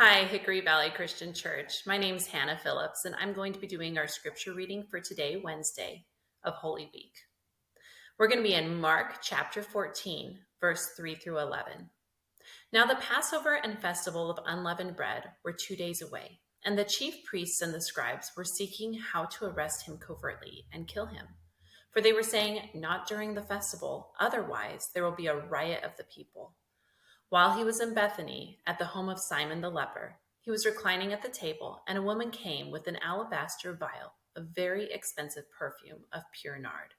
Hi, Hickory Valley Christian Church. My name is Hannah Phillips, and I'm going to be doing our scripture reading for today, Wednesday of Holy Week. We're going to be in Mark chapter 14, verse 3 through 11. Now, the Passover and festival of unleavened bread were 2 days away, and the chief priests and the scribes were seeking how to arrest him covertly and kill him. For they were saying, "Not during the festival, otherwise there will be a riot of the people." While he was in Bethany, at the home of Simon the leper, he was reclining at the table, and a woman came with an alabaster vial of very expensive perfume of pure nard.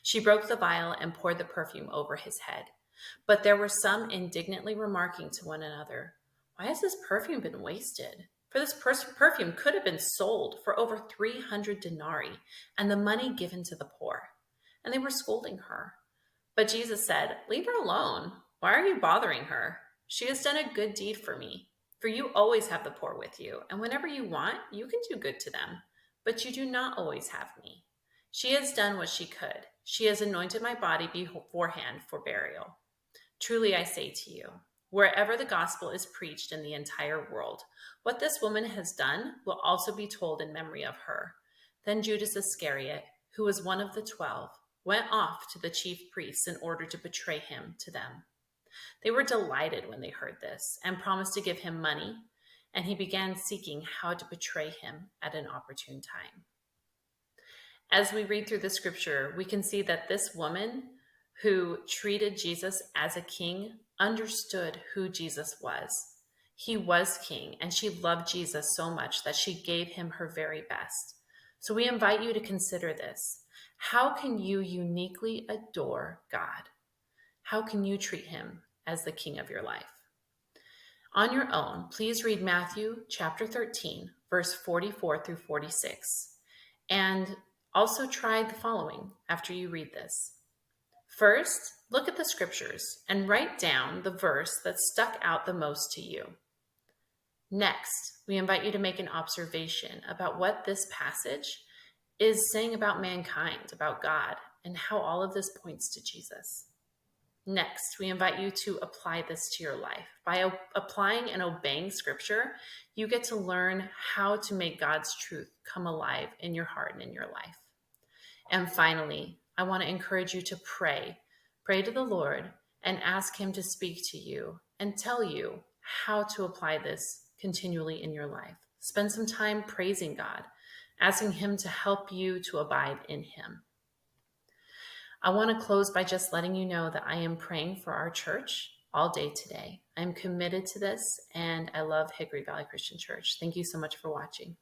She broke the vial and poured the perfume over his head. But there were some indignantly remarking to one another, "Why has this perfume been wasted? For this perfume could have been sold for over 300 denarii and the money given to the poor." And they were scolding her. But Jesus said, "Leave her alone. Why are you bothering her? She has done a good deed for me. For you always have the poor with you, and whenever you want, you can do good to them. But you do not always have me. She has done what she could. She has anointed my body beforehand for burial. Truly I say to you, wherever the gospel is preached in the entire world, what this woman has done will also be told in memory of her." Then Judas Iscariot, who was one of the 12, went off to the chief priests in order to betray him to them. They were delighted when they heard this and promised to give him money, and he began seeking how to betray him at an opportune time. As we read through the scripture, we can see that this woman who treated Jesus as a king understood who Jesus was. He was king, and she loved Jesus so much that she gave him her very best. So we invite you to consider this. How can you uniquely adore God? How can you treat him as the king of your life? On your own, please read Matthew chapter 13, verse 44 through 46, and also try the following after you read this. First, look at the scriptures and write down the verse that stuck out the most to you. Next, we invite you to make an observation about what this passage is saying about mankind, about God, and how all of this points to Jesus. Next, we invite you to apply this to your life. By applying and obeying scripture, you get to learn how to make God's truth come alive in your heart and in your life. And finally, I want to encourage you to pray. Pray to the Lord and ask him to speak to you and tell you how to apply this continually in your life. Spend some time praising God, asking him to help you to abide in him. I want to close by just letting you know that I am praying for our church all day today. I'm committed to this, and I love Hickory Valley Christian Church. Thank you so much for watching.